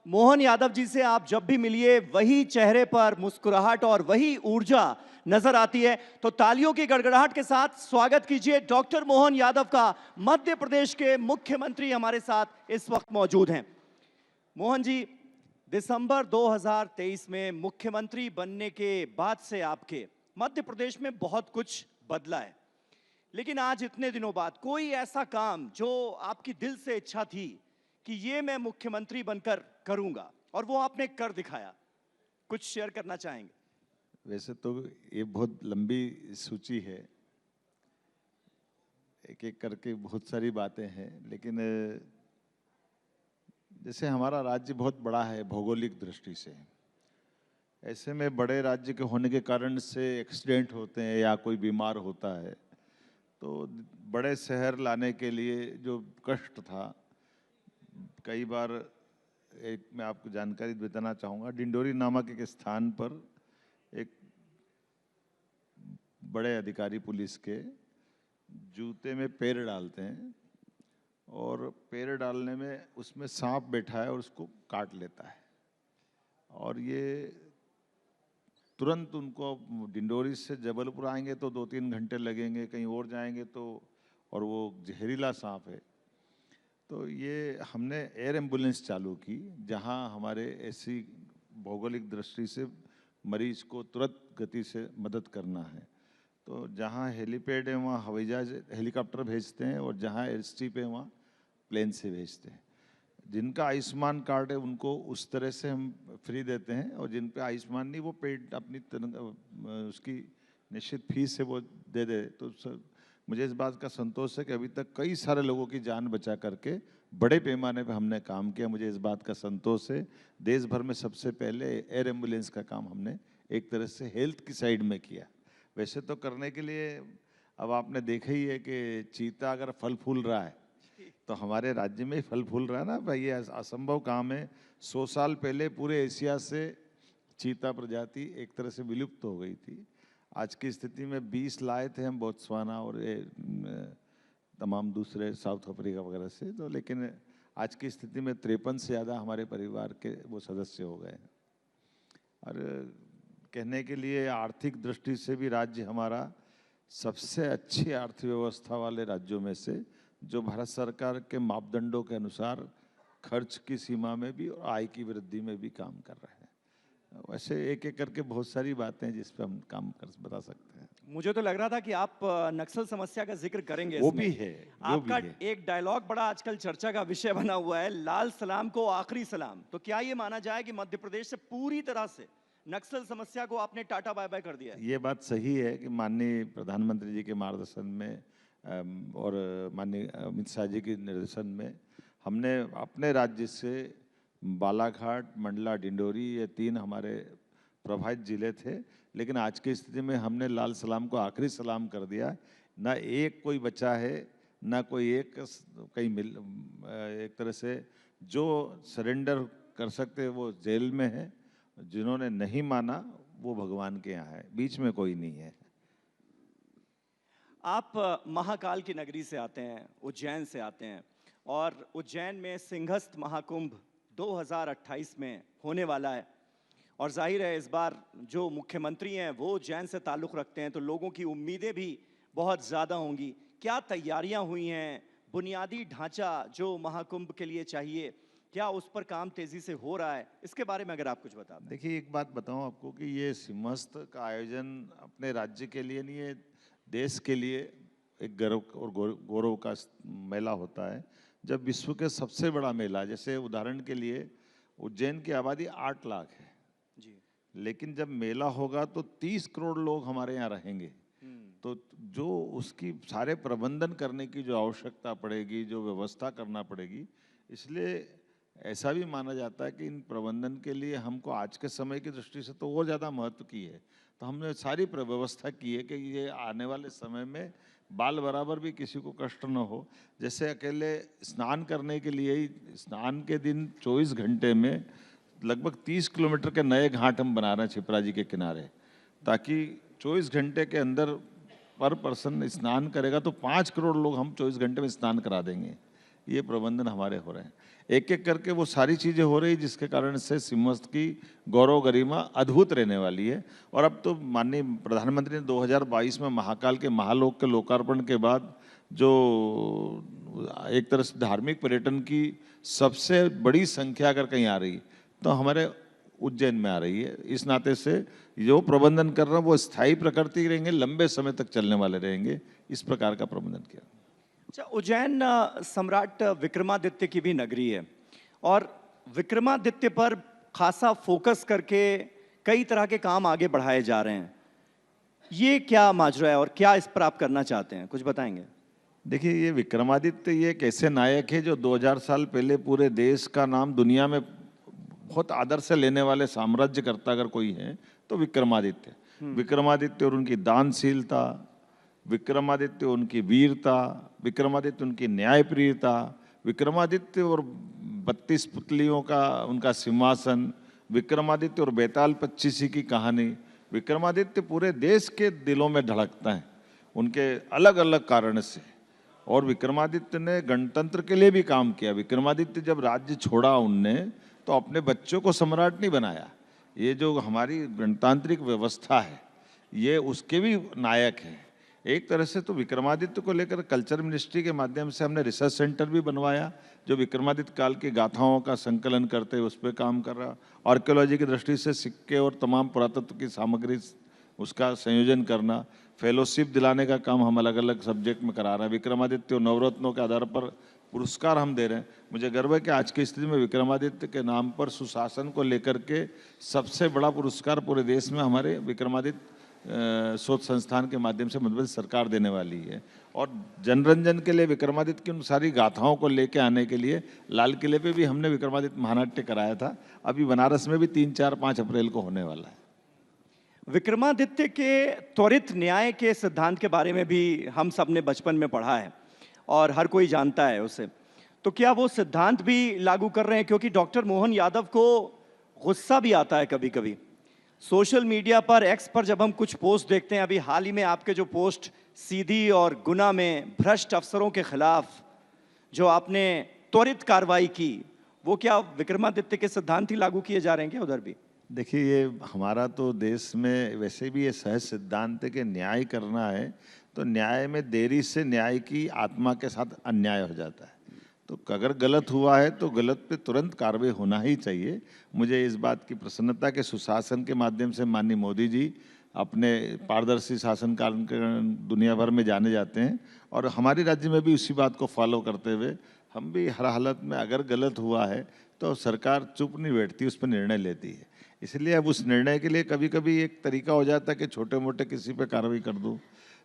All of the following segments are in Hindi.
मोहन यादव जी से आप जब भी मिलिए वही चेहरे पर मुस्कुराहट और वही ऊर्जा नजर आती है। तो तालियों की गड़गड़ाहट के साथ स्वागत कीजिए डॉक्टर मोहन यादव का। मध्य प्रदेश के मुख्यमंत्री हमारे साथ इस वक्त मौजूद हैं। मोहन जी, दिसंबर 2023 में मुख्यमंत्री बनने के बाद से आपके मध्य प्रदेश में बहुत कुछ बदला है, लेकिन आज इतने दिनों बाद कोई ऐसा काम जो आपकी दिल से इच्छा थी कि ये मैं मुख्यमंत्री बनकर करूंगा और वो आपने कर दिखाया, कुछ शेयर करना चाहेंगे? वैसे तो ये बहुत लंबी सूची है, एक एक करके बहुत सारी बातें हैं, लेकिन जैसे हमारा राज्य बहुत बड़ा है भौगोलिक दृष्टि से, ऐसे में बड़े राज्य के होने के कारण से एक्सीडेंट होते हैं या कोई बीमार होता है, तो बड़े शहर लाने के लिए जो कष्ट था, कई बार एक मैं आपको जानकारी बताना चाहूँगा। डिंडोरी नामक एक स्थान पर एक बड़े अधिकारी पुलिस के जूते में पैर डालते हैं और पैर डालने में उसमें सांप बैठा है और उसको काट लेता है, और ये तुरंत उनको डिंडोरी से जबलपुर आएंगे तो 2-3 घंटे लगेंगे, कहीं और जाएंगे तो, और वो जहरीला सांप है। तो ये हमने एयर एम्बुलेंस चालू की, जहां हमारे ऐसी भौगोलिक दृष्टि से मरीज को तुरंत गति से मदद करना है। तो जहां हेलीपैड है वहाँ हवाई जहाज हेलीकॉप्टर भेजते हैं, और जहां एयर स्ट्रिप है वहाँ प्लेन से भेजते हैं। जिनका आयुष्मान कार्ड है उनको उस तरह से हम फ्री देते हैं, और जिन पे आयुष्मान नहीं वो पेड अपनी उसकी निश्चित फीस है वो दे दे। तो मुझे इस बात का संतोष है कि अभी तक कई सारे लोगों की जान बचा करके बड़े पैमाने पे हमने काम किया। मुझे इस बात का संतोष है। देश भर में सबसे पहले एयर एम्बुलेंस का काम हमने एक तरह से हेल्थ की साइड में किया। वैसे तो करने के लिए अब आपने देखा ही है कि चीता अगर फल फूल रहा है तो हमारे राज्य में ही फल फूल रहा है ना भाई, ये असंभव काम है। 100 साल पहले पूरे एशिया से चीता प्रजाति एक तरह से विलुप्त हो गई थी। आज की स्थिति में 20 लाए थे हम बोत्सवाना और ये तमाम दूसरे साउथ अफ्रीका वगैरह से, तो लेकिन आज की स्थिति में 53 से ज़्यादा हमारे परिवार के वो सदस्य हो गए। और कहने के लिए आर्थिक दृष्टि से भी राज्य हमारा सबसे अच्छी अर्थव्यवस्था वाले राज्यों में से, जो भारत सरकार के मापदंडों के अनुसार खर्च की सीमा में भी और आय की वृद्धि में भी काम कर रहे हैं। वैसे एक एक करके बहुत सारी बातें जिस पे हम काम कर बता सकते हैं। मुझे तो लग रहा था कि आप नक्सल समस्या का जिक्र करेंगे। वो इसमें भी है, आपका एक डायलॉग बड़ा आजकल चर्चा का विषय बना हुआ है, लाल सलाम को आखिरी सलाम। तो क्या ये माना जाए कि मध्य प्रदेश से पूरी तरह से नक्सल समस्या को आपने टाटा बाय बाय कर दिया है? ये बात सही है कि माननीय प्रधानमंत्री जी के मार्गदर्शन में और माननीय अमित शाह जी के निर्देशन में हमने अपने राज्य से बालाघाट, मंडला, डिंडोरी, ये 3 हमारे प्रभावित जिले थे, लेकिन आज की स्थिति में हमने लाल सलाम को आखिरी सलाम कर दिया। ना एक कोई बचा है, ना कोई एक कहीं मिल, एक तरह से जो सरेंडर कर सकते हैं वो जेल में है, जिन्होंने नहीं माना वो भगवान के यहाँ है, बीच में कोई नहीं है। आप महाकाल की नगरी से आते हैं, उज्जैन से आते हैं, और उज्जैन में सिंहस्थ महाकुंभ 2028 में होने वाला है, और जाहिर है इस बार जो मुख्यमंत्री हैं वो उज्जैन से ताल्लुक़ रखते हैं, तो लोगों की उम्मीदें भी बहुत ज़्यादा होंगी। क्या तैयारियां हुई हैं? बुनियादी ढांचा जो महाकुंभ के लिए चाहिए, क्या उस पर काम तेज़ी से हो रहा है? इसके बारे में अगर आप कुछ बता दें। देखिए, एक बात बताऊं आपको कि ये सिंहस्थ का आयोजन अपने राज्य के लिए नहीं है, देश के लिए एक गर्व और गौरव का मेला होता है। जब विश्व के सबसे बड़ा मेला, जैसे उदाहरण के लिए उज्जैन की आबादी 8 लाख है जी, लेकिन जब मेला होगा तो 30 करोड़ लोग हमारे यहाँ रहेंगे। तो जो उसकी सारे प्रबंधन करने की जो आवश्यकता पड़ेगी, जो व्यवस्था करना पड़ेगी, इसलिए ऐसा भी माना जाता है कि इन प्रबंधन के लिए हमको आज के समय की दृष्टि से तो और ज़्यादा महत्व की है। तो हमने सारी व्यवस्था की है कि ये आने वाले समय में बाल बराबर भी किसी को कष्ट न हो। जैसे अकेले स्नान करने के लिए ही स्नान के दिन 24 घंटे में लगभग 30 किलोमीटर के नए घाट हम बना रहे हैं छिपरा जी के किनारे, ताकि 24 घंटे के अंदर पर पर्सन स्नान करेगा तो 5 करोड़ लोग हम 24 घंटे में स्नान करा देंगे। ये प्रबंधन हमारे हो रहे हैं। एक एक करके वो सारी चीज़ें हो रही जिसके कारण से सिम्हस्थ की गौरव गरिमा अद्भुत रहने वाली है। और अब तो माननीय प्रधानमंत्री ने 2022 में महाकाल के महालोक के लोकार्पण के बाद जो एक तरह से धार्मिक पर्यटन की सबसे बड़ी संख्या अगर कहीं आ रही तो हमारे उज्जैन में आ रही है। इस नाते से जो प्रबंधन कर रहे हैं वो स्थायी प्रकृति के रहेंगे, लंबे समय तक चलने वाले रहेंगे, इस प्रकार का प्रबंधन किया। अच्छा, उज्जैन सम्राट विक्रमादित्य की भी नगरी है और विक्रमादित्य पर खासा फोकस करके कई तरह के काम आगे बढ़ाए जा रहे हैं। ये क्या माजरा है और क्या इस पर आप करना चाहते हैं, कुछ बताएंगे? देखिए, ये विक्रमादित्य ये एक ऐसे नायक है जो 2000 साल पहले पूरे देश का नाम दुनिया में बहुत आदर से लेने वाले साम्राज्यकर्ता अगर कोई है तो विक्रमादित्य। विक्रमादित्य और उनकी दानशीलता, विक्रमादित्य उनकी वीरता, विक्रमादित्य उनकी न्यायप्रियता, विक्रमादित्य और 32 पुतलियों का उनका सिंहासन, विक्रमादित्य और बेताल पच्चीसी की कहानी, विक्रमादित्य पूरे देश के दिलों में धड़कता है उनके अलग अलग कारण से। और विक्रमादित्य ने गणतंत्र के लिए भी काम किया। विक्रमादित्य जब राज्य छोड़ा उनने तो अपने बच्चों को सम्राट नहीं बनाया। ये जो हमारी गणतांत्रिक व्यवस्था है ये उसके भी नायक हैं। एक तरह से तो विक्रमादित्य को लेकर कल्चर मिनिस्ट्री के माध्यम से हमने रिसर्च सेंटर भी बनवाया जो विक्रमादित्य काल की गाथाओं का संकलन करते हुए उस पर काम कर रहा। आर्कियोलॉजी की दृष्टि से सिक्के और तमाम पुरातत्व की सामग्री उसका संयोजन करना, फेलोशिप दिलाने का काम हम अलग अलग सब्जेक्ट में करा रहे हैं। विक्रमादित्य और नवरत्नों के आधार पर पुरस्कार हम दे रहे हैं। मुझे गर्व है कि आज की स्थिति में विक्रमादित्य के नाम पर सुशासन को लेकर के सबसे बड़ा पुरस्कार पूरे देश में हमारे विक्रमादित्य शोध संस्थान के माध्यम से मध्य प्रदेश सरकार देने वाली है। और जनरंजन के लिए विक्रमादित्य की उन सारी गाथाओं को लेके आने के लिए लाल किले पे भी हमने विक्रमादित्य महानाट्य कराया था। अभी बनारस में भी 3, 4, 5 अप्रैल को होने वाला है। विक्रमादित्य के त्वरित न्याय के सिद्धांत के बारे में भी हम सब ने बचपन में पढ़ा है और हर कोई जानता है उसे। तो क्या वो सिद्धांत भी लागू कर रहे हैं? क्योंकि डॉक्टर मोहन यादव को गुस्सा भी आता है कभी कभी। सोशल मीडिया पर, एक्स पर जब हम कुछ पोस्ट देखते हैं, अभी हाल ही में आपके जो पोस्ट सीधी और गुना में भ्रष्ट अफसरों के खिलाफ जो आपने त्वरित कार्रवाई की, वो क्या विक्रमादित्य के सिद्धांत ही लागू किए जा रहे हैं क्या उधर भी? देखिए, ये हमारा तो देश में वैसे भी ये सहज सिद्धांत है कि न्याय करना है तो न्याय में देरी से न्याय की आत्मा के साथ अन्याय हो जाता है। तो अगर गलत हुआ है तो गलत पे तुरंत कार्रवाई होना ही चाहिए। मुझे इस बात की प्रसन्नता के सुशासन के माध्यम से माननीय मोदी जी अपने पारदर्शी शासन काल के दुनिया भर में जाने जाते हैं और हमारे राज्य में भी उसी बात को फॉलो करते हुए हम भी हर हालत में अगर गलत हुआ है तो सरकार चुप नहीं बैठती, उस पर निर्णय लेती है। इसलिए अब उस निर्णय के लिए कभी कभी एक तरीका हो जाता है कि छोटे मोटे किसी पे कार्रवाई कर दो,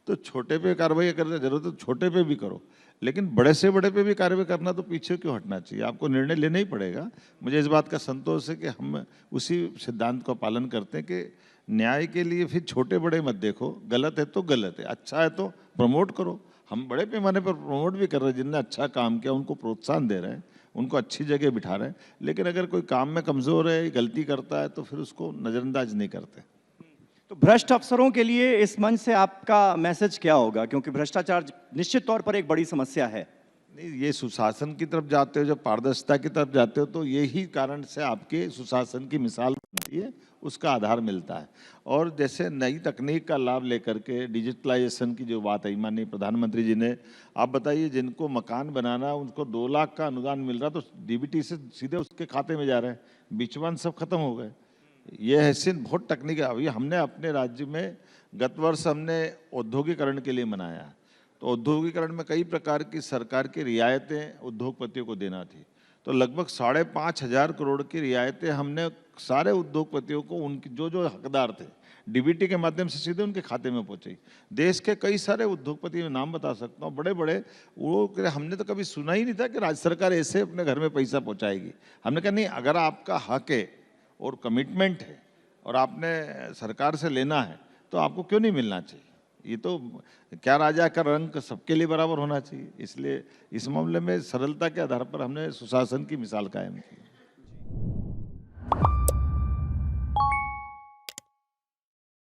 तो छोटे पे कार्रवाई करने की जरूरत है, छोटे पे भी करो, लेकिन बड़े से बड़े पे भी कार्रवाई करना तो पीछे क्यों हटना चाहिए? आपको निर्णय लेना ही पड़ेगा। मुझे इस बात का संतोष है कि हम उसी सिद्धांत का पालन करते हैं कि न्याय के लिए फिर छोटे बड़े मत देखो, गलत है तो गलत है, अच्छा है तो प्रमोट करो। हम बड़े पैमाने पर प्रमोट भी कर रहे हैं, जिनने अच्छा काम किया उनको प्रोत्साहन दे रहे हैं, उनको अच्छी जगह बिठा रहे हैं। लेकिन अगर कोई काम में कमज़ोर है, गलती करता है तो फिर उसको नज़रअंदाज नहीं करते। तो भ्रष्ट अफसरों के लिए इस मंच से आपका मैसेज क्या होगा? क्योंकि भ्रष्टाचार निश्चित तौर पर एक बड़ी समस्या है। नहीं, ये सुशासन की तरफ जाते हो, जब पारदर्शिता की तरफ जाते हो तो यही कारण से आपके सुशासन की मिसाल बनती है, उसका आधार मिलता है। और जैसे नई तकनीक का लाभ लेकर के डिजिटलाइजेशन की जो बात है माननीय प्रधानमंत्री जी ने, आप बताइए जिनको मकान बनाना उनको 2 लाख का अनुदान मिल रहा तो डीबीटी से सीधे उसके खाते में जा रहे हैं, बीचवान सब खत्म हो गए। ये ऐसी बहुत तकनीक है। अभी हमने अपने राज्य में गत वर्ष हमने औद्योगिकरण के लिए मनाया, तो औद्योगिकरण में कई प्रकार की सरकार की रियायतें उद्योगपतियों को देना थी, तो लगभग 5,500 करोड़ की रियायतें हमने सारे उद्योगपतियों को उनकी जो जो हकदार थे डीबीटी के माध्यम से सीधे उनके खाते में पहुंची। देश के कई सारे उद्योगपति, मैं नाम बता सकता हूँ, बड़े बड़े, वो हमने तो कभी सुना ही नहीं था कि राज्य सरकार ऐसे अपने घर में पैसा पहुँचाएगी। हमने कहा नहीं, अगर आपका हक है और कमिटमेंट है और आपने सरकार से लेना है तो आपको क्यों नहीं मिलना चाहिए? ये तो क्या राजा का रंग सबके लिए बराबर होना चाहिए। इसलिए इस मामले में सरलता के आधार पर हमने सुशासन की मिसाल कायम की।